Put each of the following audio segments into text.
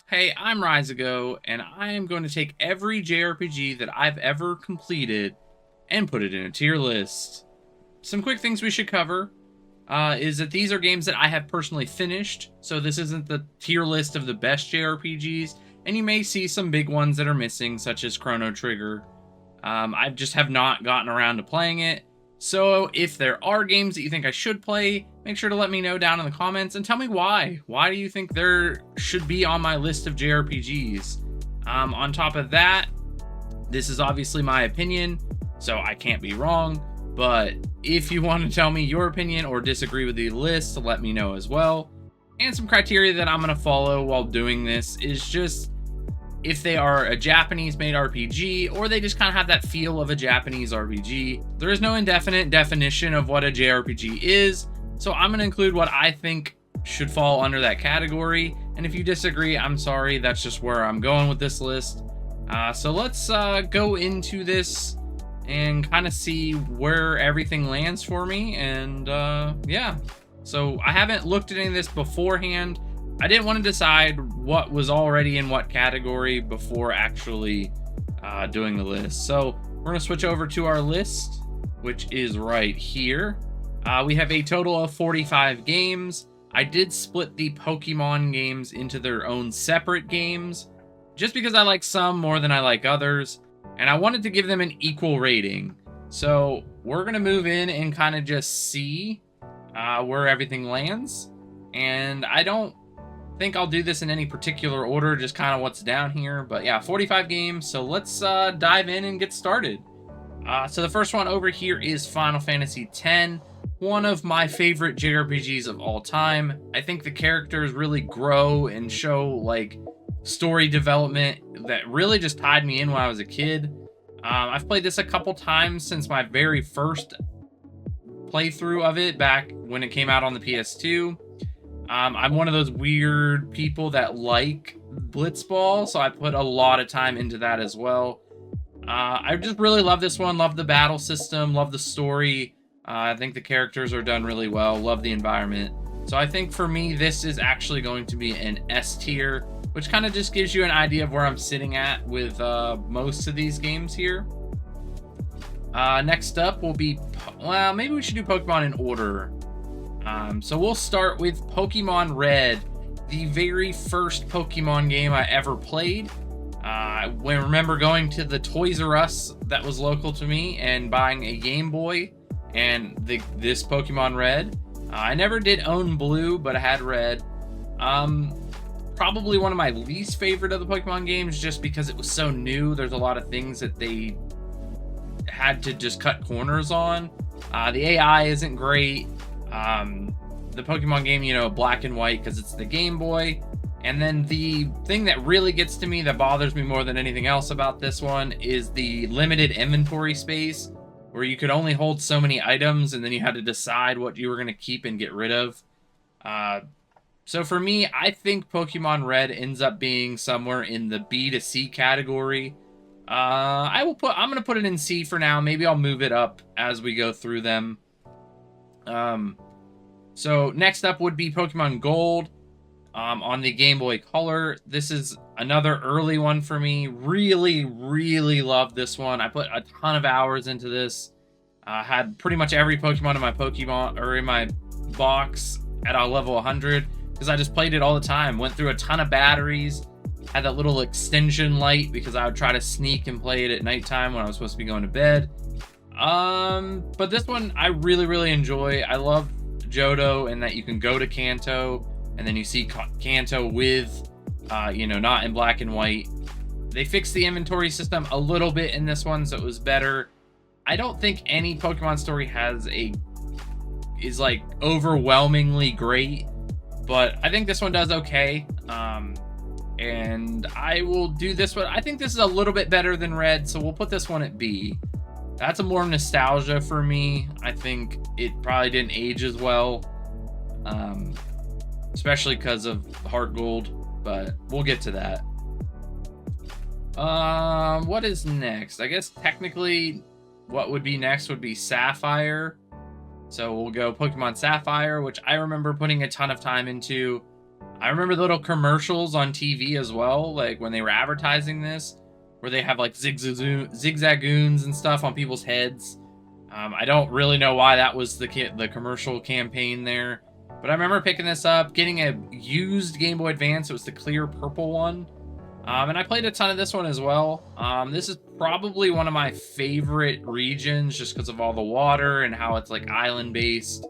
Hey, I'm Reisigo, and I am going to take every JRPG that I've ever completed and put it in a tier list. Some quick things we should cover is that these are games that I have personally finished, so this isn't the tier list of the best JRPGs, and you may see some big ones that are missing, such as Chrono Trigger. I just have not gotten around to playing it. So if there are games that you think I should play, make sure to let me know down in the comments and tell me why. Why do you think there should be on my list of JRPGs? On top of that, this is obviously my opinion, so I can't be wrong. But if you want to tell me your opinion or disagree with the list, let me know as well. And some criteria that I'm going to follow while doing this is just if they are a Japanese-made RPG, or they just kind of have that feel of a Japanese RPG. There is no indefinite definition of what a JRPG is, so I'm going to include what I think should fall under that category. And if you disagree, I'm sorry, that's just where I'm going with this list. So let's go into this and kind of see where everything lands for me. And yeah, so I haven't looked at any of this beforehand. I didn't want to decide what was already in what category before actually doing the list. So we're going to switch over to our list, which is right here. We have a total of 45 games. I did split the Pokemon games into their own separate games, just because I like some more than I like others, and I wanted to give them an equal rating. So we're going to move in and kind of just see where everything lands. And I don't think I'll do this in any particular order, just kind of what's down here. But yeah, 45 games, so let's dive in and get started. So the first one over here is Final Fantasy X, one of my favorite JRPGs of all time. I think the characters really grow and show like story development that really just tied me in when I was a kid. I've played this a couple times since my very first playthrough of it back when it came out on the PS2. I'm one of those weird people that like Blitzball, so I put a lot of time into that as well. I just really love this one, love the battle system, love the story. I think the characters are done really well, love the environment. So I think for me, this is actually going to be an S tier, which kind of just gives you an idea of where I'm sitting at with most of these games here. Next up will be, well, maybe we should do Pokemon in order. So we'll start with Pokemon Red, the very first Pokemon game I ever played. I remember going to the Toys R Us that was local to me and buying a Game Boy and this Pokemon Red. I never did own Blue, but I had Red. Probably one of my least favorite of the Pokemon games just because it was so new. There's a lot of things that they had to just cut corners on. The AI isn't great. The Pokemon game, you know, black and white because it's the Game Boy. And then the thing that really gets to me, that bothers me more than anything else about this one, is the limited inventory space where you could only hold so many items and then you had to decide what you were going to keep and get rid of. So for me, I think Pokemon Red ends up being somewhere in the B to C category. I'm going to put it in C for now. Maybe I'll move it up as we go through them. So next up would be Pokemon Gold on the Game Boy Color. This is another early one for me. Really, really love this one. I put a ton of hours into this. Had pretty much every Pokemon in my in my box at a level 100 because I just played it all the time. Went through a ton of batteries. Had that little extension light because I would try to sneak and play it at nighttime when I was supposed to be going to bed. But this one I really, really enjoy. I love Johto and that you can go to Kanto and then you see Kanto with, not in black and white. They fixed the inventory system a little bit in this one, so it was better. I don't think any Pokemon story is like overwhelmingly great, but I think this one does okay. And I will do this one. I think this is a little bit better than Red, so we'll put this one at B. That's a more nostalgia for me. I think it probably didn't age as well, especially because of Heart Gold, but we'll get to that. What is next? I guess technically what would be next would be Sapphire. So we'll go Pokemon Sapphire, which I remember putting a ton of time into. I remember the little commercials on TV as well, like when they were advertising this, where they have like zigzagoons and stuff on people's heads. I don't really know why that was the commercial campaign there, but I remember picking this up, getting a used Game Boy Advance. It was the clear purple one. And I played a ton of this one as well. This is probably one of my favorite regions just because of all the water and how it's like island based.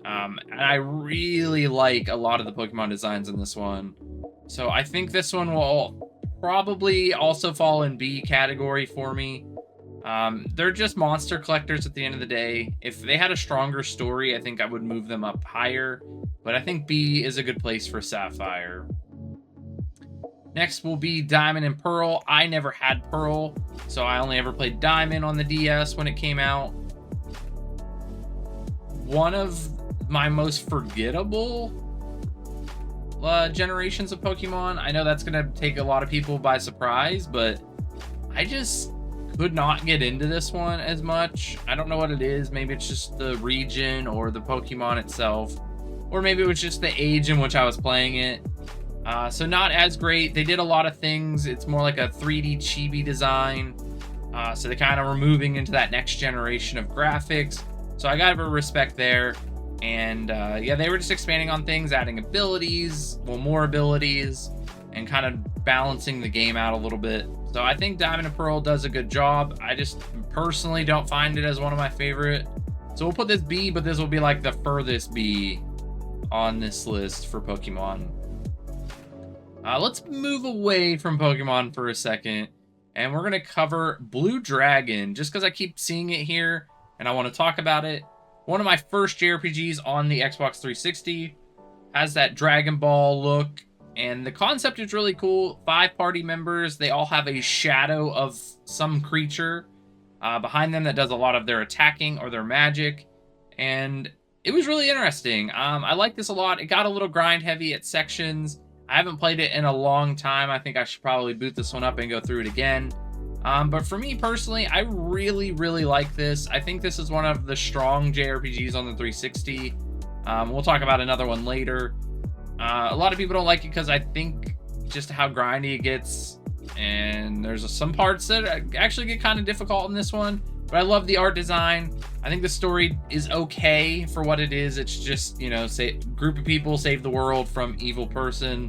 And I really like a lot of the Pokemon designs in this one. So I think this one will probably also fall in B category for me. They're just monster collectors at the end of the day. If they had a stronger story, I think I would move them up higher. But I think B is a good place for Sapphire. Next will be Diamond and Pearl. I never had Pearl, so I only ever played Diamond on the DS when it came out. One of my most forgettable generations of Pokemon. I know that's going to take a lot of people by surprise, but I just could not get into this one as much. I don't know what it is. Maybe it's just the region or the Pokemon itself, or maybe it was just the age in which I was playing it. So not as great. They did a lot of things. It's more like a 3D chibi design. So they kind of were moving into that next generation of graphics. So I gotta respect there. And yeah, they were just expanding on things, adding abilities, well, more abilities, and kind of balancing the game out a little bit. So I think Diamond and Pearl does a good job. I just personally don't find it as one of my favorite. So we'll put this B, but this will be like the furthest B on this list for Pokemon. Let's move away from Pokemon for a second, and we're going to cover Blue Dragon, just because I keep seeing it here, and I want to talk about it. One of my first JRPGs on the Xbox 360, has that Dragon Ball look, and the concept is really cool. 5 party members, they all have a shadow of some creature behind them that does a lot of their attacking or their magic, and it was really interesting. I like this a lot. It got a little grind heavy at sections. I haven't played it in a long time. I think I should probably boot this one up and go through it again. But for me personally, I really, really like this. I think this is one of the strong JRPGs on the 360. We'll talk about another one later. A lot of people don't like it because I think just how grindy it gets. And there's some parts that actually get kind of difficult in this one. But I love the art design. I think the story is okay for what it is. It's just, you know, group of people save the world from evil person.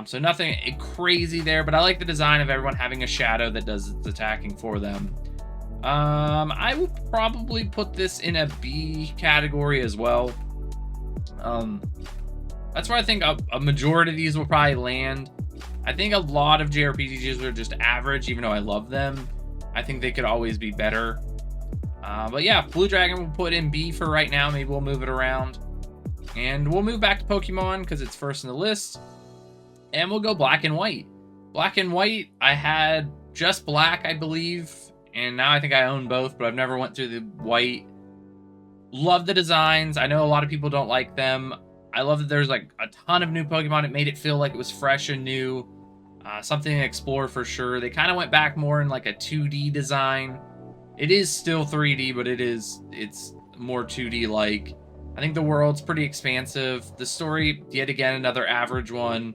So nothing crazy there, but I like the design of everyone having a shadow that does its attacking for them. I will probably put this in a B category as well. That's where I think a majority of these will probably land. I think a lot of JRPGs are just average, even though I love them. I think they could always be better. But yeah, Blue Dragon we'll put in B for right now. Maybe we'll move it around. And we'll move back to Pokemon because it's first in the list. And we'll go Black and White. Black and White, I had just Black, I believe. And now I think I own both, but I've never went through the White. Love the designs. I know a lot of people don't like them. I love that there's like a ton of new Pokemon. It made it feel like it was fresh and new. Something to explore for sure. They kind of went back more in like a 2D design. It is still 3D, but it's more 2D like. I think the world's pretty expansive. The story, yet again, another average one.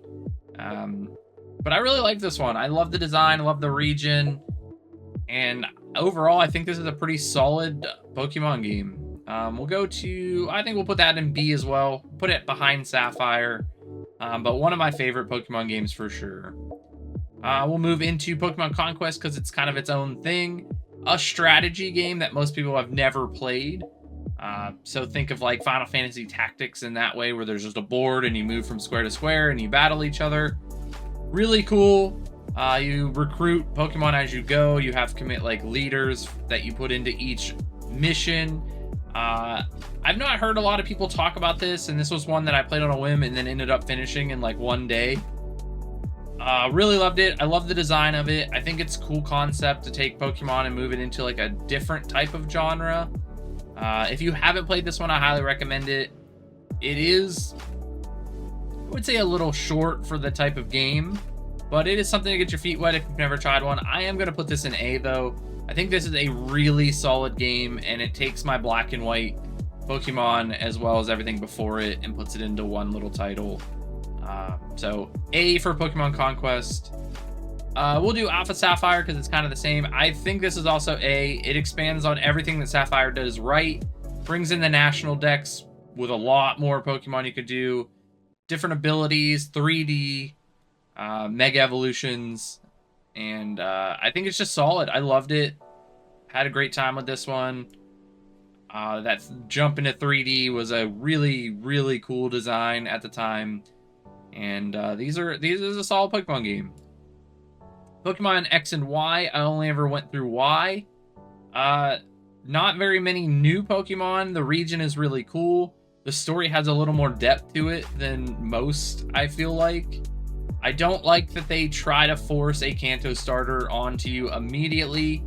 But I really like this one. I love the design, I love the region. And overall, I think this is a pretty solid Pokemon game. We'll go to, I think we'll put that in B as well. Put it behind Sapphire. But one of my favorite Pokemon games for sure. We'll move into Pokemon Conquest because it's kind of its own thing. A strategy game that most people have never played. So think of like Final Fantasy Tactics in that way, where there's just a board and you move from square to square and you battle each other. Really cool. You recruit Pokemon as you go. You have commit like leaders that you put into each mission. I've not heard a lot of people talk about this, and this was one that I played on a whim and then ended up finishing in like one day. Really loved it. I love the design of it. I think it's a cool concept to take Pokemon and move it into like a different type of genre. If you haven't played this one, I highly recommend it. It is, I would say, a little short for the type of game, but it is something to get your feet wet if you've never tried one. I am going to put this in A though. I think this is a really solid game, and it takes my Black and White Pokemon as well as everything before it and puts it into one little title. So A for Pokemon Conquest. We'll do Alpha Sapphire because it's kind of the same. I think this is also A. It expands on everything that Sapphire does right. Brings in the national dex with a lot more Pokemon you could do. Different abilities, 3D, Mega Evolutions. And I think it's just solid. I loved it. Had a great time with this one. That jump into 3D was a really, really cool design at the time. And these is a solid Pokemon game. Pokemon X and Y, I only ever went through Y. Not very many new Pokemon. The region is really cool. The story has a little more depth to it than most, I feel like. I don't like that they try to force a Kanto starter onto you immediately.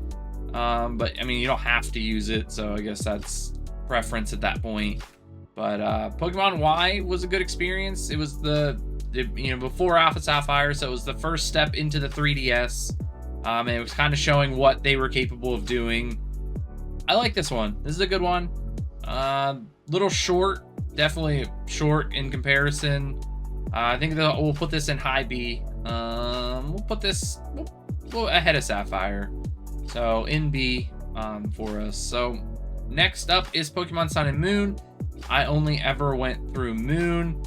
But, I mean, you don't have to use it, so I guess that's preference at that point. But Pokemon Y was a good experience. It was before Alpha Sapphire, so it was the first step into the 3DS. And it was kind of showing what they were capable of doing. I like this one. This is a good one. Little short, definitely short in comparison. I think that we'll put this in high B. We'll put this we'll ahead of Sapphire. So in B for us. So next up is Pokemon Sun and Moon. I only ever went through Moon.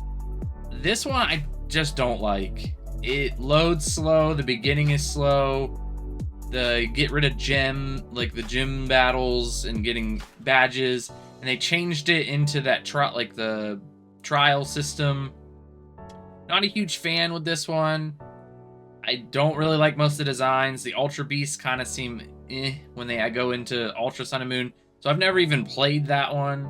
This one I just don't like. It loads slow. The beginning is slow. The get rid of the gym battles and getting badges, and they changed it into that the trial system. Not a huge fan with this one. I don't really like most of the designs. The Ultra Beasts kind of seem when they go into Ultra Sun and Moon. So I've never even played that one.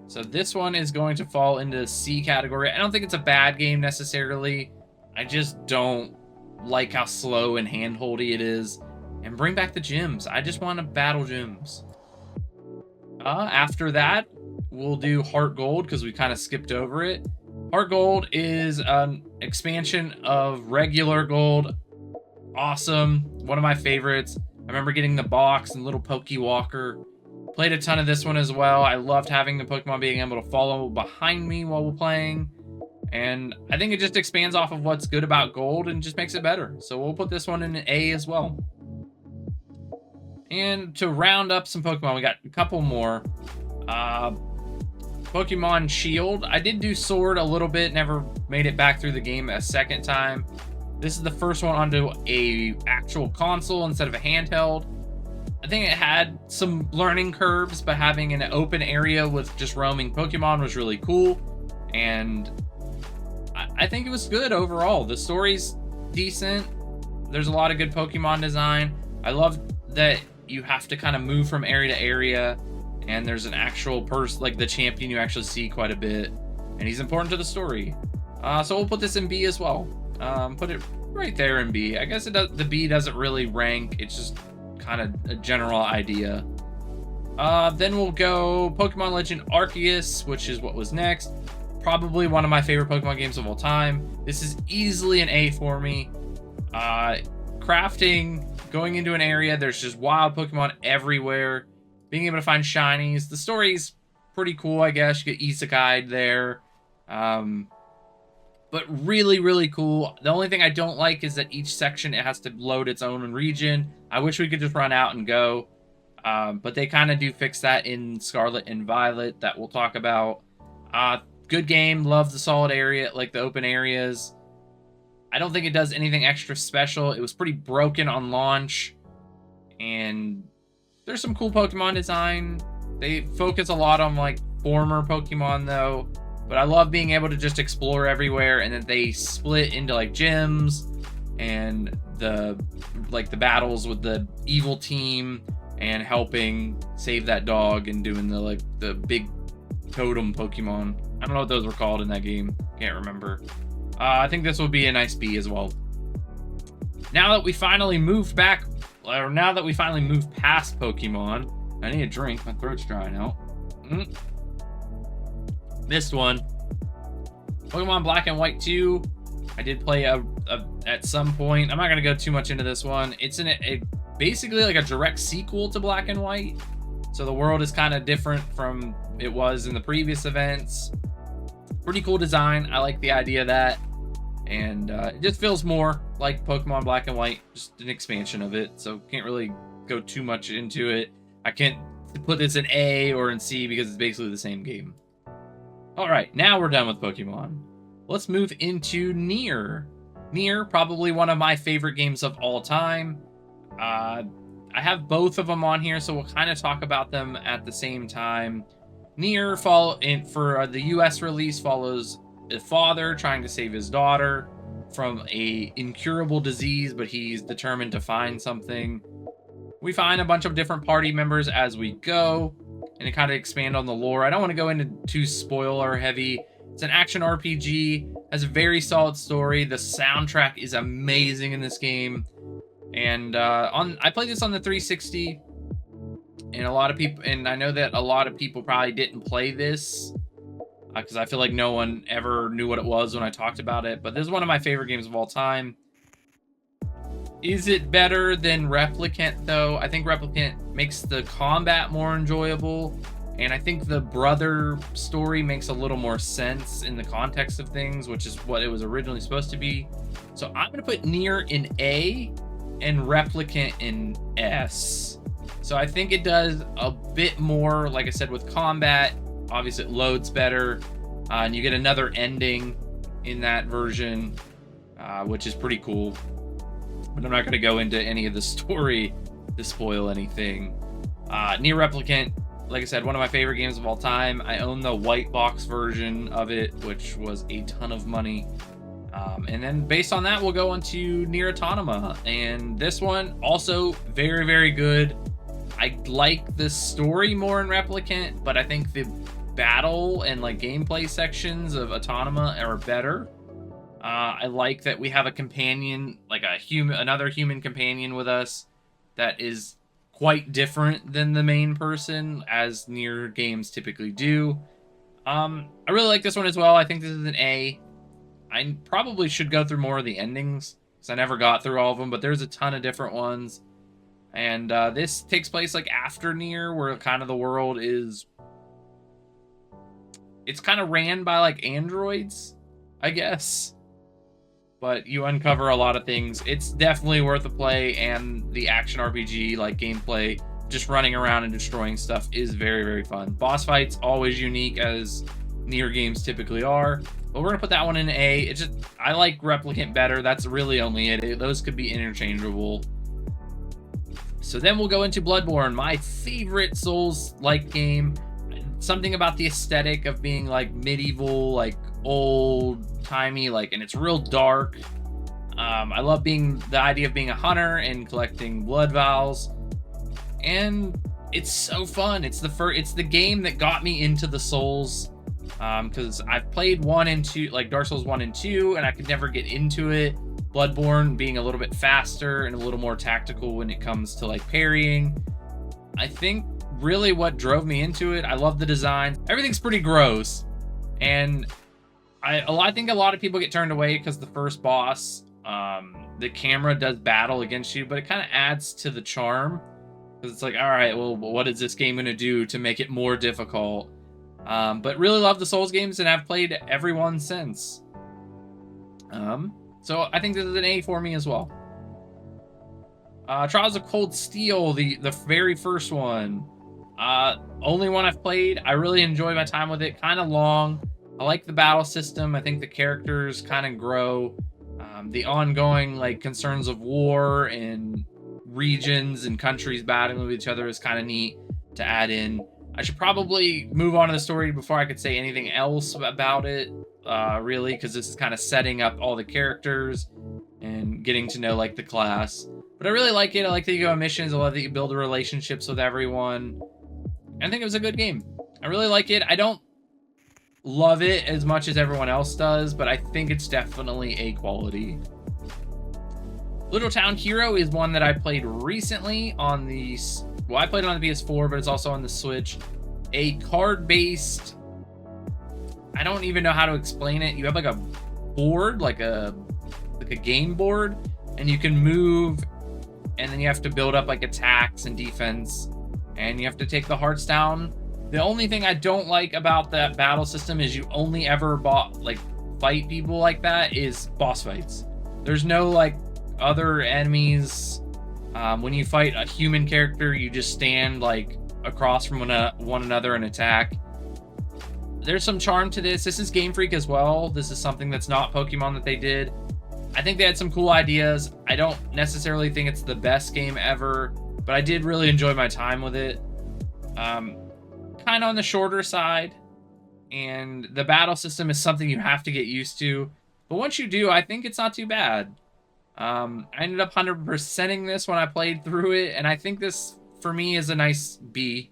So this one is going to fall into the C category. I don't think it's a bad game necessarily. I just don't like how slow and handholdy it is. And bring back the gyms. I just want to battle gyms. After that, we'll do Heart Gold because we kind of skipped over it. Heart Gold is an expansion of regular Gold. Awesome. One of my favorites. I remember getting the box and little Pokewalker. Played a ton of this one as well. I loved having the Pokemon being able to follow behind me while we're playing. And I think it just expands off of what's good about Gold and just makes it better. So we'll put this one in an A as well. And to round up some Pokemon, we got a couple more. Pokemon Shield. I did do Sword a little bit, never made it back through the game a second time. This is the first one onto a actual console instead of a handheld. I think it had some learning curves, but having an open area with just roaming Pokemon was really cool. And I think it was good overall. The story's decent. There's a lot of good Pokemon design. I love that you have to kind of move from area to area, and there's an actual person, like the champion, you actually see quite a bit, and he's important to the story. So we'll put this in B as well. Put it right there in B. I guess it does, the B doesn't really rank. It's just kind of a general idea. Then we'll go Pokemon Legend Arceus, which is what was next. Probably one of my favorite Pokemon games of all time. This is easily an A for me. Crafting, going into an area, there's just wild Pokemon everywhere. Being able to find shinies. The story's pretty cool, I guess. You get isekai'd there. But really, really cool. The only thing I don't like is that each section, it has to load its own region. I wish we could just run out and go. But they kind of do fix that in Scarlet and Violet that we'll talk about. Good game. Love the solid area, like the open areas. I don't think it does anything extra special. It was pretty broken on launch. And there's some cool Pokemon design. They focus a lot on like former Pokemon though. But I love being able to just explore everywhere, and then they split into like gyms and the battles with the evil team and helping save that dog and doing the big totem Pokemon. I don't know what those were called in that game. Can't remember. I think this will be a nice B as well. Now that we finally moved back, or now that we finally moved past Pokemon, I need a drink. My throat's drying out. Missed one. Pokemon Black and White 2. I did play at some point. I'm not gonna go too much into this one. It's basically like a direct sequel to Black and White. So the world is kind of different from it was in the previous events. Pretty cool design. I like the idea of that. And it just feels more like Pokemon Black and White, just an expansion of it. So can't really go too much into it. I can't put this in A or in C because it's basically the same game. All right, now we're done with Pokemon. Let's move into Nier. Nier, probably one of my favorite games of all time. I have both of them on here, so we'll kind of talk about them at the same time. Nier, for the US release, follows a father trying to save his daughter from a incurable disease, but he's determined to find something. We find a bunch of different party members as we go, and to kind of expand on the lore. I don't want to go into too spoiler heavy. It's an action RPG, has a very solid story. The soundtrack is amazing in this game. And I played this on the 360, and I know that a lot of people probably didn't play this because I feel like no one ever knew what it was when I talked about it. But this is one of my favorite games of all time. Is it better than Replicant, though? I think Replicant makes the combat more enjoyable, and I think the brother story makes a little more sense in the context of things, which is what it was originally supposed to be. So I'm going to put Nier in A and Replicant in S. So I think it does a bit more, like I said, with combat. Obviously, it loads better, and you get another ending in that version, which is pretty cool. But I'm not going to go into any of the story to spoil anything. Nier Replicant, like I said, one of my favorite games of all time. I own the white box version of it, which was a ton of money. And then based on that, we'll go on to Nier Automata. And this one, also very, very good. I like the story more in Replicant, but I think the battle and like gameplay sections of Automata are better. I like that we have a companion, like another human companion with us that is quite different than the main person, as Nier games typically do. I really like this one as well. I think this is an A. I probably should go through more of the endings, because I never got through all of them, but there's a ton of different ones. And this takes place like after Nier, where kind of the world is... It's kind of ran by like androids, I guess. But you uncover a lot of things. It's definitely worth a play, and the action RPG, like gameplay, just running around and destroying stuff is very, very fun. Boss fights, always unique, as Nier games typically are. But we're going to put that one in A. It's just, I like Replicant better. That's really only it. Those could be interchangeable. So then we'll go into Bloodborne, my favorite Souls-like game. Something about the aesthetic of being like medieval, like old-timey, like, and it's real dark. I love the idea of being a hunter and collecting blood vials, and it's so fun. It's the game that got me into the Souls, because I've played 1 and 2, like Dark Souls 1 and 2, and I could never get into it. Bloodborne being a little bit faster and a little more tactical when it comes to like parrying. I think really what drove me into it. I love the design. Everything's pretty gross, and I think a lot of people get turned away because the first boss, the camera does battle against you, but it kind of adds to the charm, because it's like, all right, well, what is this game going to do to make it more difficult? But really love the Souls games, and I've played every one since. So I think this is an A for me as well. Trials of Cold Steel, the very first one. Only one I've played. I really enjoy my time with it. Kind of long. I like the battle system. I think the characters kind of grow. The ongoing like concerns of war and regions and countries battling with each other is kind of neat to add in. I should probably move on to the story before I could say anything else about it, really, because this is kind of setting up all the characters and getting to know like the class. But I really like it. I like that you go on missions. I love that you build relationships with everyone. I think it was a good game. I really like it. I don't love it as much as everyone else does, but I think it's definitely A quality. Little Town Hero is one that I played recently on the... Well, I played it on the PS4, but it's also on the Switch. A card-based... I don't even know how to explain it. You have like a board, like a game board, and you can move, and then you have to build up like attacks and defense, and you have to take the hearts down. The only thing I don't like about that battle system is you only ever bought like fight people like that is boss fights. There's no like other enemies. When you fight a human character, you just stand like across from one another and attack. There's some charm to this. This is Game Freak as well. This is something that's not Pokemon that they did. I think they had some cool ideas. I don't necessarily think it's the best game ever, but I did really enjoy my time with it. Kind of on the shorter side, and the battle system is something you have to get used to. But once you do, I think it's not too bad. I ended up 100%ing this when I played through it, and I think this, for me, is a nice B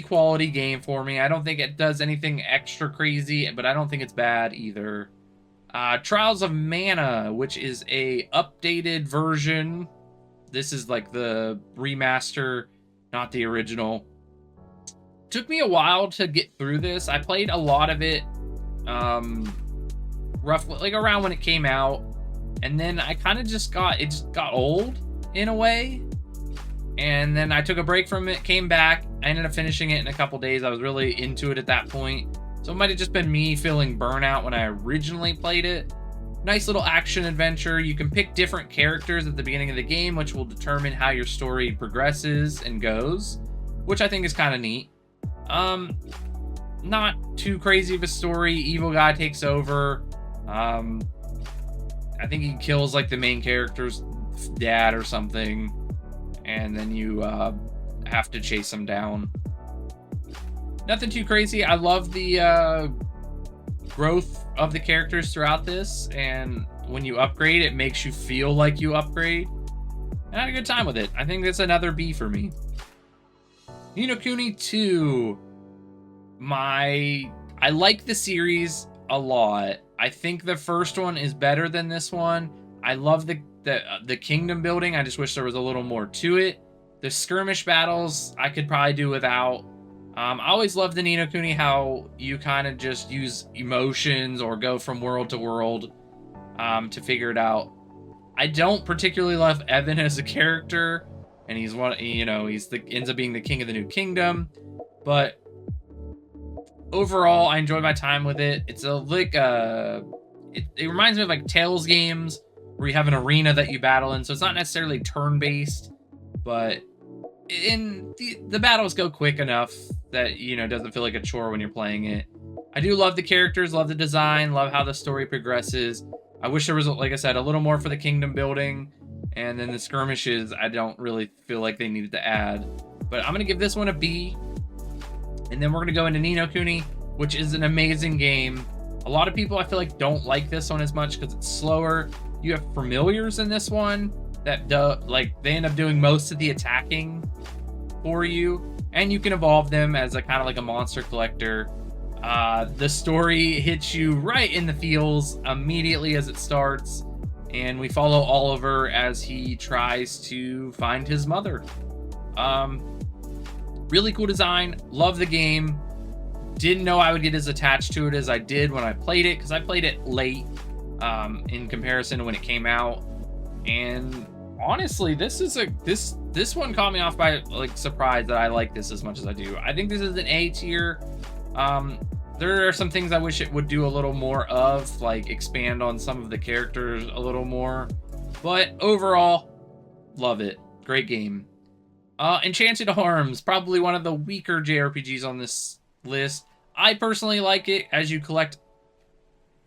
quality game for me. I don't think it does anything extra crazy, but I don't think it's bad either. Trials of Mana, which is a updated version. This is like the remaster, not the original. Took me a while to get through this. I played a lot of it, roughly like around when it came out. And then I kind of just got old in a way. And then I took a break from it, came back. I ended up finishing it in a couple days. I was really into it at that point. So it might have just been me feeling burnout when I originally played it. Nice little action adventure. You can pick different characters at the beginning of the game, which will determine how your story progresses and goes, which I think is kind of neat. Not too crazy of a story. Evil guy takes over. I think he kills like the main character's dad or something, and then you have to chase him down. Nothing too crazy. I love the growth of the characters throughout this, and when you upgrade, it makes you feel like you upgrade. And I had a good time with it. I think that's another B for me. Ni no Kuni 2. I like the series a lot. I think the first one is better than this one. I love the kingdom building. I just wish there was a little more to it. The skirmish battles I could probably do without. I always loved the Ni no Kuni, how you kind of just use emotions or go from world to world to figure it out. I don't particularly love Evan as a character, and he's ends up being the king of the new kingdom. But overall, I enjoy my time with it. It's it reminds me of like Tales games where you have an arena that you battle in. So it's not necessarily turn-based, but the battles go quick enough that, it doesn't feel like a chore when you're playing it. I do love the characters, love the design, love how the story progresses. I wish there was, like I said, a little more for the kingdom building. And then the skirmishes, I don't really feel like they needed to add. But I'm going to give this one a B. And then we're going to go into Ni no Kuni, which is an amazing game. A lot of people, I feel like, don't like this one as much because it's slower. You have familiars in this one that they end up doing most of the attacking for you. And you can evolve them as a kind of like a monster collector. The story hits you right in the feels immediately as it starts. And we follow Oliver as he tries to find his mother. Really cool design. Love the game. Didn't know I would get as attached to it as I did when I played it, because I played it late in comparison to when it came out. And honestly, this one caught me off by like surprise that I like this as much as I do. I think this is an A tier. There are some things I wish it would do a little more of, like expand on some of the characters a little more. But overall, love it. Great game. Enchanted Arms, probably one of the weaker JRPGs on this list. I personally like it as you collect,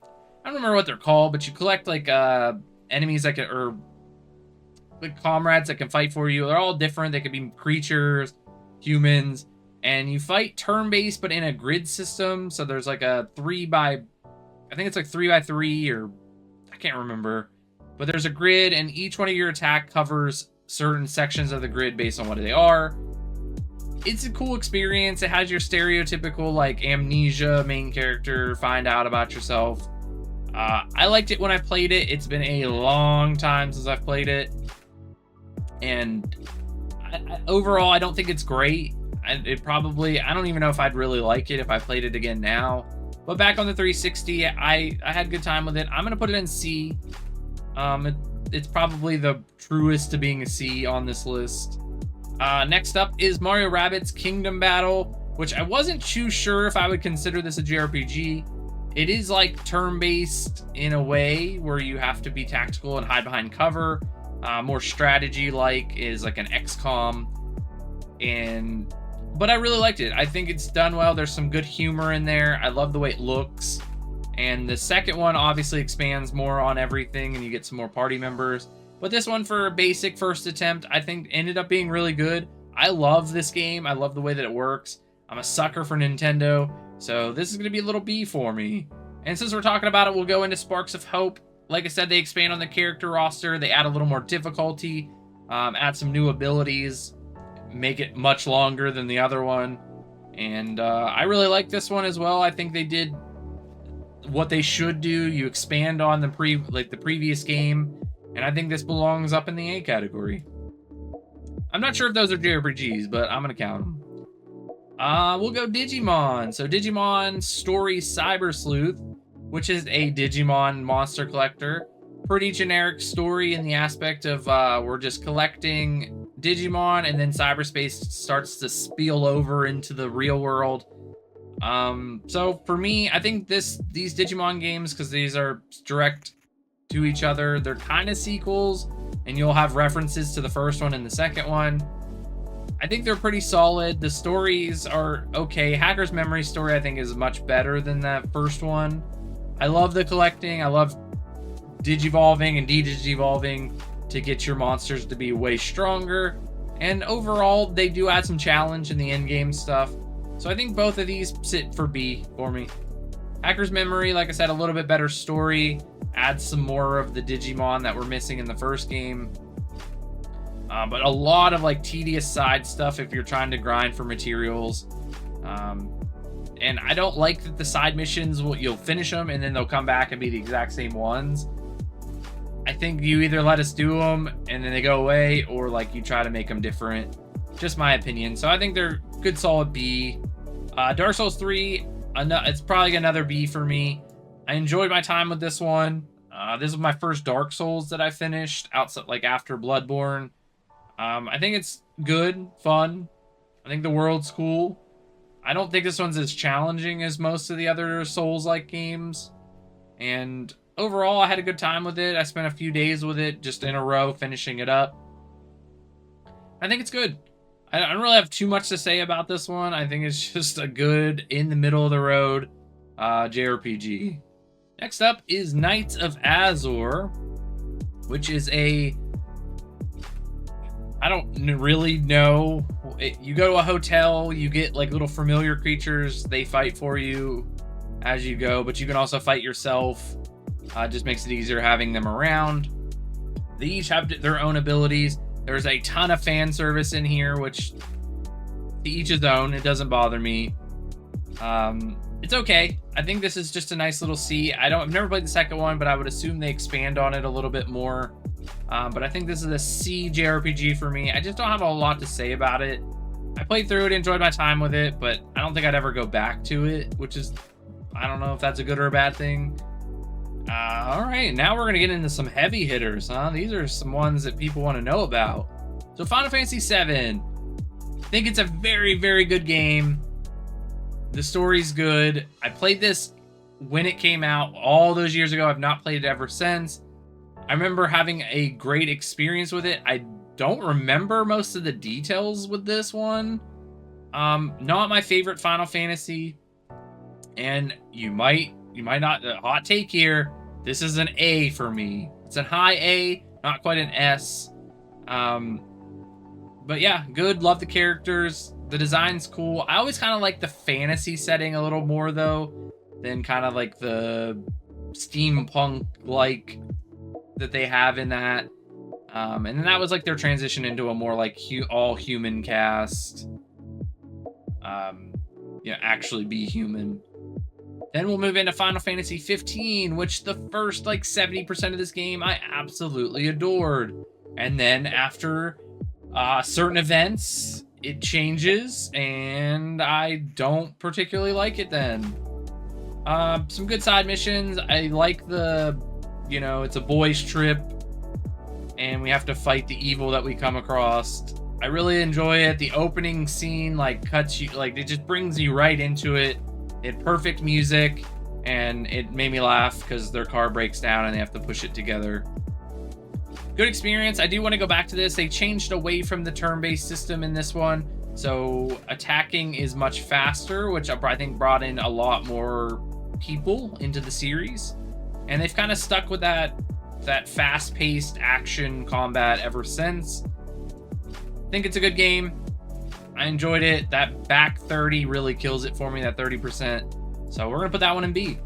I don't remember what they're called, but you collect like enemies that can, or like comrades that can fight for you. They're all different. They could be creatures, humans, and you fight turn-based but in a grid system. So there's like a 3x, I think it's like 3x3, or I can't remember, but there's a grid, and each one of your attack covers certain sections of the grid based on what they are. It's a cool experience. It has your stereotypical like amnesia main character, find out about yourself. I liked it when I played it. It's been a long time since I've played it, and overall I don't think it's great. I don't even know if I'd really like it if I played it again now. But back on the 360, I had a good time with it. I'm gonna put it in C. It's probably the truest to being a C on this list. Next up is Mario Rabbids Kingdom Battle, which I wasn't too sure if I would consider this a JRPG. It is like turn-based in a way where you have to be tactical and hide behind cover. More strategy-like is like an XCOM. But I really liked it. I think it's done well. There's some good humor in there. I love the way it looks. And the second one obviously expands more on everything and you get some more party members. But this one, for a basic first attempt, I think ended up being really good. I love this game. I love the way that it works. I'm a sucker for Nintendo, so this is going to be a little B for me. And since we're talking about it, we'll go into Sparks of Hope. Like I said, they expand on the character roster. They add a little more difficulty, add some new abilities, make it much longer than the other one. And I really like this one as well. I think they did what they should do. You expand on the previous game, and I think this belongs up in the A category. I'm not sure if those are JRPGs, but I'm gonna count them. We'll go Digimon. So Digimon Story Cyber Sleuth, which is a Digimon monster collector. Pretty generic story in the aspect of we're just collecting Digimon, and then cyberspace starts to spill over into the real world. So for me, I think these Digimon games, because these are direct to each other, they're kind of sequels, and you'll have references to the first one and the second one. I think they're pretty solid. The stories are okay. Hacker's Memory story, I think, is much better than that first one. I love the collecting. I love digivolving and de-digivolving to get your monsters to be way stronger. And overall, they do add some challenge in the endgame stuff. So I think both of these sit for B for me. Hacker's Memory, like I said, a little bit better story. Adds some more of the Digimon that were missing in the first game. But a lot of like tedious side stuff if you're trying to grind for materials. And I don't like that the side missions, you'll finish them and then they'll come back and be the exact same ones. I think you either let us do them and then they go away, or like you try to make them different. Just my opinion. So I think they're good, solid B. Dark Souls 3, it's probably another B for me. I enjoyed my time with this one. This was my first Dark Souls that I finished outside, like after Bloodborne. I think it's good, fun. I think the world's cool. I don't think this one's as challenging as most of the other Souls-like games. And overall, I had a good time with it. I spent a few days with it, just in a row, finishing it up. I think it's good. I don't really have too much to say about this one. I think it's just a good, in the middle of the road JRPG. Next up is Knights of Azure, which is I don't really know. You go to a hotel, you get like little familiar creatures. They fight for you as you go, but you can also fight yourself. Just makes it easier having them around. They each have their own abilities. There's a ton of fan service in here, which to each his own. It doesn't bother me. It's okay. I think this is just a nice little C. I've never played the second one, but I would assume they expand on it a little bit more. But I think this is a C JRPG for me. I just don't have a lot to say about it. I played through it, enjoyed my time with it, but I don't think I'd ever go back to it, which is, I don't know if that's a good or a bad thing. All right, now we're going to get into some heavy hitters, huh? These are some ones that people want to know about. So Final Fantasy VII. I think it's a very, very good game. The story's good. I played this when it came out all those years ago. I've not played it ever since. I remember having a great experience with it. I don't remember most of the details with this one. Not my favorite Final Fantasy. And you might not, hot take here, this is an A for me. It's a high A, not quite an S. But yeah, good, love the characters. The design's cool. I always kind of like the fantasy setting a little more though, than kind of like the steampunk-like that they have in that. And then that was like their transition into a more like all human cast. Actually be human. Then we'll move into Final Fantasy 15, which the first like 70% of this game I absolutely adored. And then after certain events, it changes and I don't particularly like it then. Some good side missions. I like it's a boys trip and we have to fight the evil that we come across. I really enjoy it. The opening scene cuts you, it just brings you right into it. It had perfect music and it made me laugh because their car breaks down and they have to push it together. Good experience. I do want to go back to this. They changed away from the turn-based system in this one, so attacking is much faster, which I think brought in a lot more people into the series, and they've kind of stuck with that fast-paced action combat ever since. I think it's a good game. I enjoyed it. That back 30 really kills it for me, that 30%. So we're gonna put that one in B.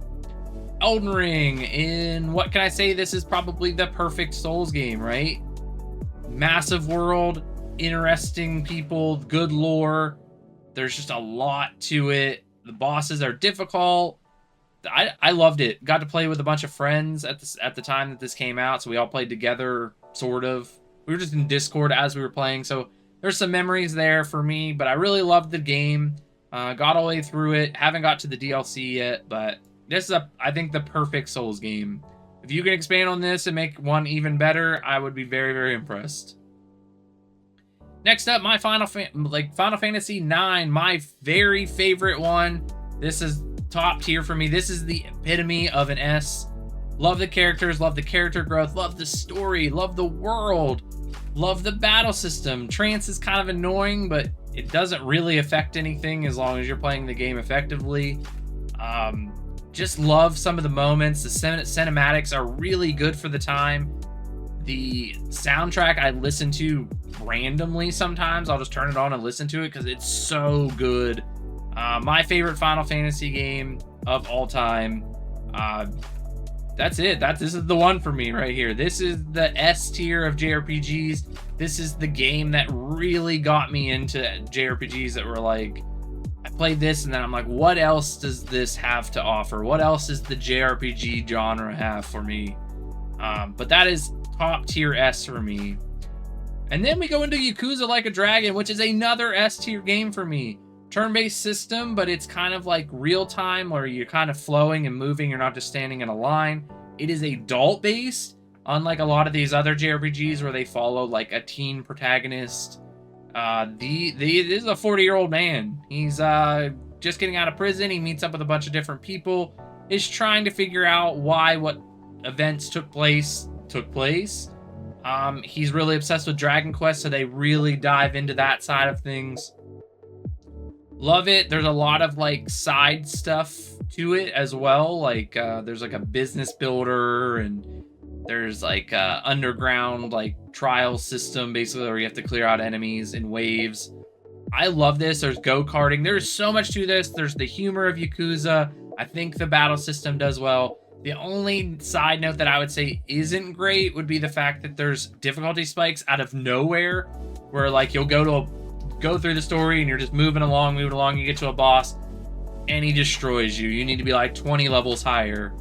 Elden Ring, in what can I say? This is probably the perfect Souls game, right? Massive world, interesting people, good lore. There's just a lot to it. The bosses are difficult. I loved it. Got to play with a bunch of friends at the time that this came out, so we all played together, sort of. We were just in Discord as we were playing, so there's some memories there for me, but I really loved the game. Got all the way through it. Haven't got to the DLC yet, but this is, I think, the perfect Souls game. If you can expand on this and make one even better, I would be very, very impressed. Next up, my Final Fantasy IX, my very favorite one. This is top tier for me. This is the epitome of an S. Love the characters, love the character growth, love the story, love the world, love the battle system. Trance is kind of annoying, but it doesn't really affect anything as long as you're playing the game effectively. Just love some of the moments. The cinematics are really good for the time. The soundtrack I listen to randomly sometimes. I'll just turn it on and listen to it because it's so good. My favorite Final Fantasy game of all time. That's it. This is the one for me right here. This is the S tier of JRPGs. This is the game that really got me into JRPGs that were like, I played this and then I'm like, what else does this have to offer? What else does the JRPG genre have for me? But that is top tier S for me. And then we go into Yakuza Like a Dragon, which is another S tier game for me. Turn-based system, but it's kind of like real time where you're kind of flowing and moving. You're not just standing in a line. It is adult-based, unlike a lot of these other JRPGs where they follow like a teen protagonist. This is a 40-year-old man. He's just getting out of prison. He meets up with a bunch of different people. Is trying to figure out why what events took place. He's really obsessed with Dragon Quest, so they really dive into that side of things. Love it. There's a lot of like side stuff to it as well. Like there's like a business builder, and there's like a underground like trial system basically where you have to clear out enemies in waves. I love this. There's go-karting. There's so much to this. There's the humor of Yakuza. I think the battle system does well. The only side note that I would say isn't great would be the fact that there's difficulty spikes out of nowhere, where like you'll go through the story and you're just moving along, you get to a boss, and he destroys you. You need to be like 20 levels higher.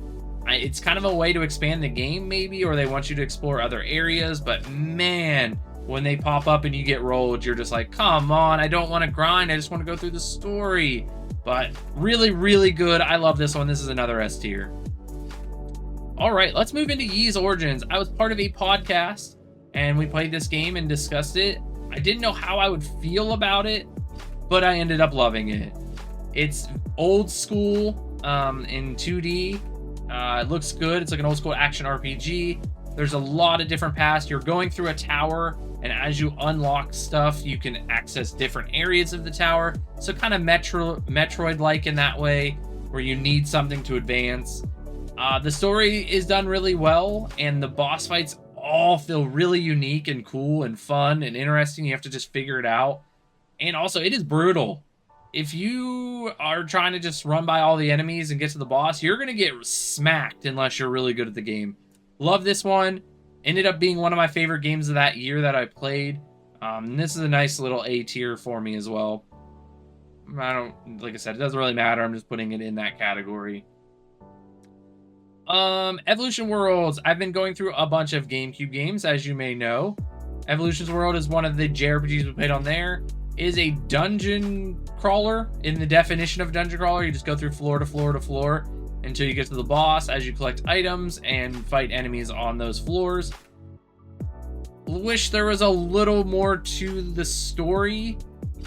It's kind of a way to expand the game maybe, or they want you to explore other areas, but man, when they pop up and you get rolled, you're just like, come on, I don't want to grind, I just want to go through the story. But really, really good. I love this one. This is another S tier. All right, let's move into Ys Origins. I was part of a podcast, and we played this game and discussed it. I didn't know how I would feel about it, but I ended up loving it. It's old school in 2D. It looks good. It's like an old school action RPG. There's a lot of different paths. You're going through a tower, and as you unlock stuff, you can access different areas of the tower. So kind of Metroid-like in that way, where you need something to advance. The story is done really well, and the boss fights all feel really unique and cool and fun and interesting. You have to just figure it out. And also, it is brutal. If you are trying to just run by all the enemies and get to the boss, you're going to get smacked unless you're really good at the game. Love this one. Ended up being one of my favorite games of that year that I played. This is a nice little A tier for me as well. Like I said, it doesn't really matter. I'm just putting it in that category. Evolution Worlds. I've been going through a bunch of GameCube games, as you may know. Evolution's World is one of the JRPGs we played on there. It is a dungeon crawler in the definition of dungeon crawler. You just go through floor to floor to floor until you get to the boss as you collect items and fight enemies on those floors. Wish there was a little more to the story,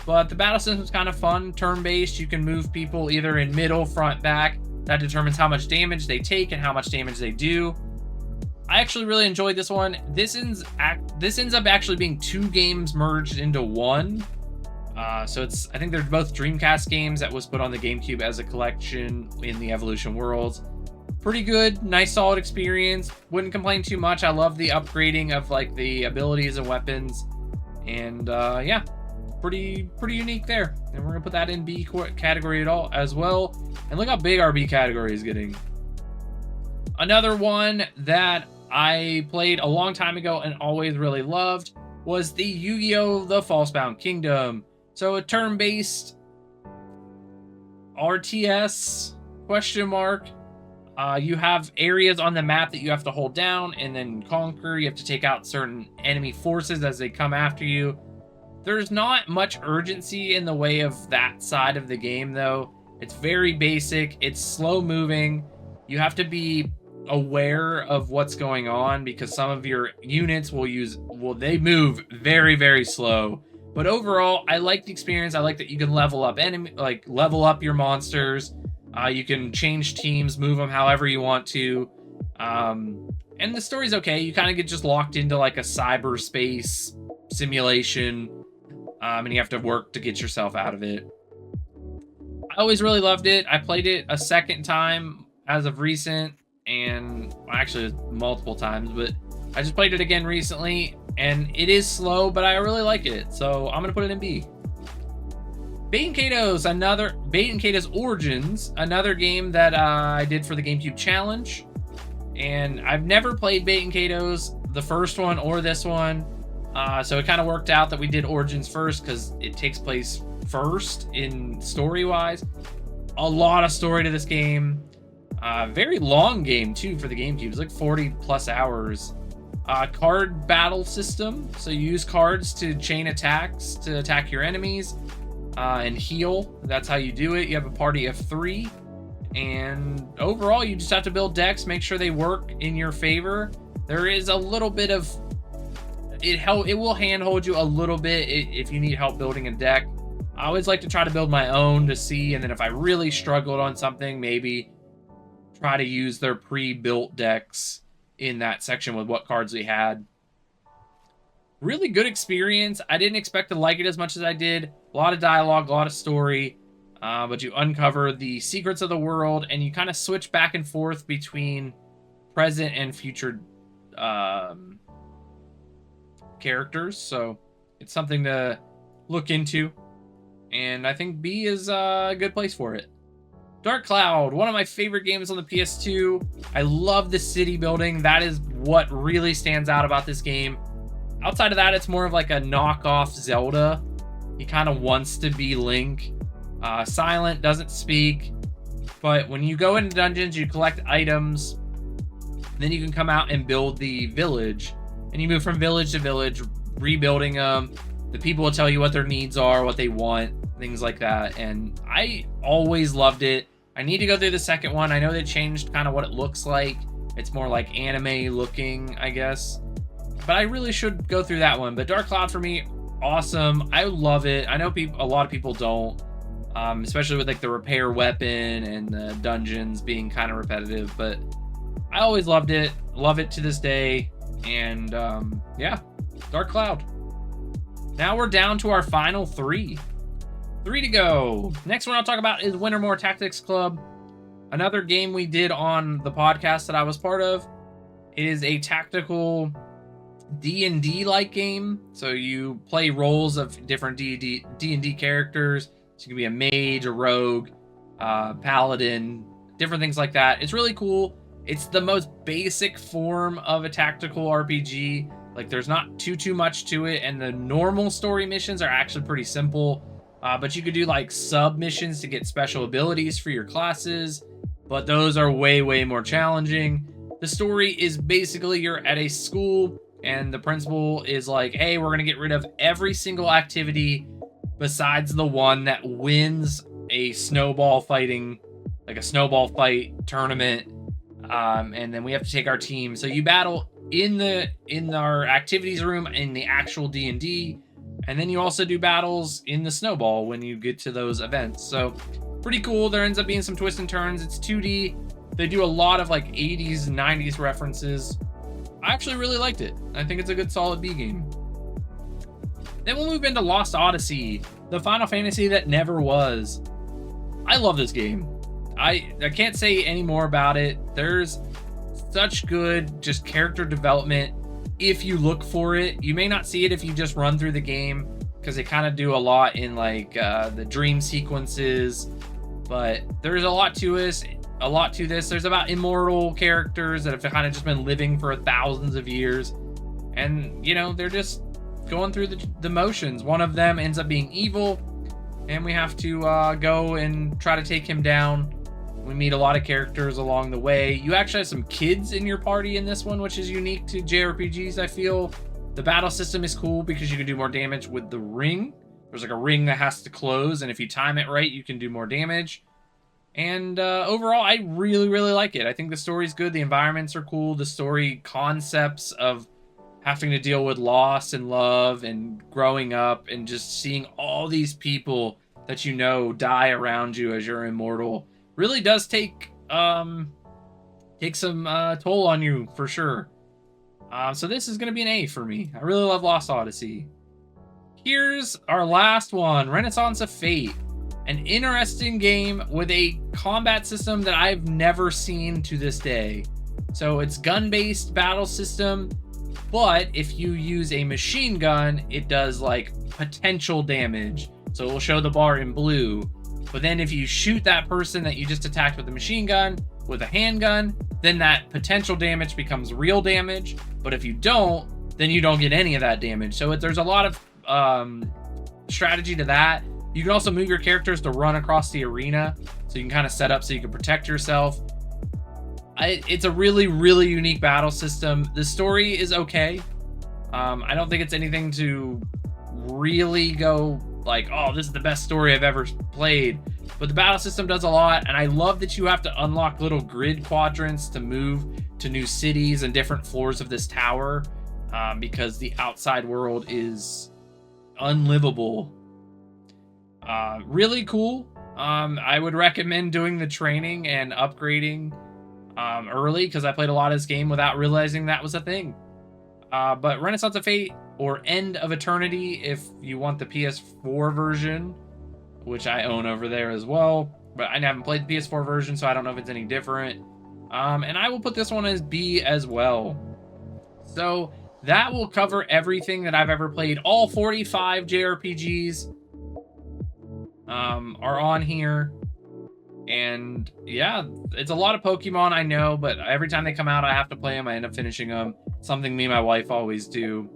but the battle system is kind of fun. Turn-based, you can move people either in middle, front, back. That determines how much damage they take and how much damage they do. I actually really enjoyed this one. This ends up actually being 2 games merged into one. So I think they're both Dreamcast games that was put on the GameCube as a collection in the Evolution Worlds. Pretty good, nice, solid experience. Wouldn't complain too much. I love the upgrading of like the abilities and weapons, and yeah, pretty unique there. And we're gonna put that in B category at all as well. And look how big our B category is getting. Another one that I played a long time ago and always really loved was the Yu-Gi-Oh! The Falsebound Kingdom. So a turn-based RTS, question mark. You have areas on the map that you have to hold down and then conquer. You have to take out certain enemy forces as they come after you. There's not much urgency in the way of that side of the game, though. It's very basic. It's slow moving. You have to be aware of what's going on because some of your units they move very, very slow. But overall, I like the experience. I like that you can level up level up your monsters. You can change teams, move them however you want to. And the story's okay. You kind of get just locked into like a cyberspace simulation. And you have to work to get yourself out of it. I always really loved it. I played it a second time as of recent, and actually multiple times, but I just played it again recently, and it is slow, but I really like it, so I'm gonna put it in B. Bait & Kato's Origins, another game that I did for the GameCube Challenge, and I've never played Bait & Kato's, the first one or this one, so it kind of worked out that we did Origins first because it takes place first in story-wise. A lot of story to this game. Very long game too for the GameCube. It's like 40 plus hours. Card battle system. So you use cards to chain attacks to attack your enemies and heal. That's how you do it. You have a party of 3. And overall, you just have to build decks, make sure they work in your favor. There is a little bit of... It will handhold you a little bit if you need help building a deck. I always like to try to build my own to see, and then if I really struggled on something, maybe try to use their pre-built decks in that section with what cards we had. Really good experience. I didn't expect to like it as much as I did. A lot of dialogue, a lot of story, but you uncover the secrets of the world, and you kind of switch back and forth between present and future characters, so it's something to look into, and I think B is a good place for it. Dark Cloud, one of my favorite games on the PS2. I love the city building. That is what really stands out about this game. Outside of that, it's more of like a knockoff Zelda. He kind of wants to be Link. Silent, doesn't speak, but when you go into dungeons, you collect items, then you can come out and build the village. And you move from village to village, rebuilding them. The people will tell you what their needs are, what they want, things like that. And I always loved it. I need to go through the second one. I know they changed kind of what it looks like. It's more like anime looking, I guess. But I really should go through that one. But Dark Cloud for me, awesome. I love it. I know a lot of people don't. Especially with like the repair weapon and the dungeons being kind of repetitive. But I always loved it. Love it to this day. And yeah, Dark Cloud. Now we're down to our final 3. 3 to go. Next one I'll talk about is Wintermore Tactics Club. Another game we did on the podcast that I was part of. It is a tactical D&D-like game. So you play roles of different D&D characters. So you can be a mage, a rogue, paladin, different things like that. It's really cool. It's the most basic form of a tactical RPG. Like, there's not too much to it, and the normal story missions are actually pretty simple. But you could do, like, sub-missions to get special abilities for your classes, but those are way more challenging. The story is basically you're at a school, and the principal is like, hey, we're going to get rid of every single activity besides the one that wins a snowball fight tournament. And then we have to take our team. So you battle in our activities room in the actual D&D, and then you also do battles in the snowball when you get to those events. So pretty cool. There ends up being some twists and turns. It's 2D. They do a lot of like 80s and 90s references. I actually really liked it. I think it's a good solid B game. Then we'll move into Lost Odyssey, the Final Fantasy that never was. I love this game. I can't say any more about it. There's such good just character development if you look for it. You may not see it if you just run through the game, because they kind of do a lot in like the dream sequences, but there's a lot to this. There's about immortal characters that have kind of just been living for thousands of years, and you know, they're just going through the motions. One of them ends up being evil, and we have to go and try to take him down. We meet a lot of characters along the way. You actually have some kids in your party in this one, which is unique to JRPGs, I feel. The battle system is cool because you can do more damage with the ring. There's like a ring that has to close, and if you time it right, you can do more damage. And overall, I really, really like it. I think the story's good. The environments are cool. The story concepts of having to deal with loss and love and growing up and just seeing all these people that you know die around you as you're immortal really does take some toll on you for sure. So this is going to be an A for me. I really love Lost Odyssey. Here's our last one, Renaissance of Fate. An interesting game with a combat system that I've never seen to this day. So it's gun-based battle system, but if you use a machine gun, it does like potential damage. So it will show the bar in blue. But then if you shoot that person that you just attacked with a machine gun with a handgun, then that potential damage becomes real damage. But if you don't, then you don't get any of that damage. So there's a lot of strategy to that. You can also move your characters to run across the arena, so you can kind of set up so you can protect yourself. It's a really, really unique battle system. The story is okay. I don't think it's anything to really go like, oh, this is the best story I've ever played. But the battle system does a lot, and I love that you have to unlock little grid quadrants to move to new cities and different floors of this tower, because the outside world is unlivable. Really cool. I would recommend doing the training and upgrading early, because I played a lot of this game without realizing that was a thing. But Renaissance of Fate, or End of Eternity if you want the PS4 version, which I own over there as well, but I haven't played the PS4 version, so I don't know if it's any different. And I will put this one as B as well. So that will cover everything that I've ever played. All 45 JRPGs are on here. And yeah, it's a lot of Pokemon, I know, but every time they come out, I have to play them. I end up finishing them. Something me and my wife always do.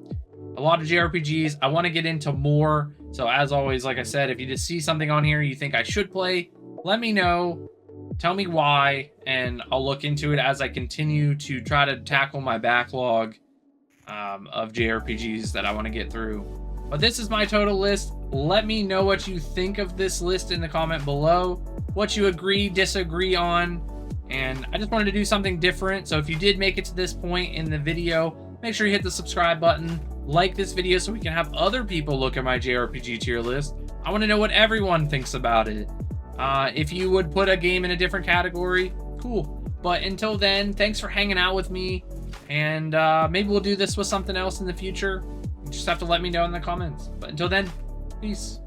A lot of JRPGs. I want to get into more. So as always, like I said, if you just see something on here you think I should play, let me know. Tell me why, and I'll look into it as I continue to try to tackle my backlog of JRPGs that I want to get through. But this is my total list. Let me know what you think of this list in the comment below, what you agree, disagree on, and I just wanted to do something different. So if you did make it to this point in the video, make sure you hit the subscribe button, like this video so we can have other people look at my JRPG tier list. I want to know what everyone thinks about it. If you would put a game in a different category, cool. But until then, thanks for hanging out with me, and maybe we'll do this with something else in the future. You just have to let me know in the comments. But until then, peace.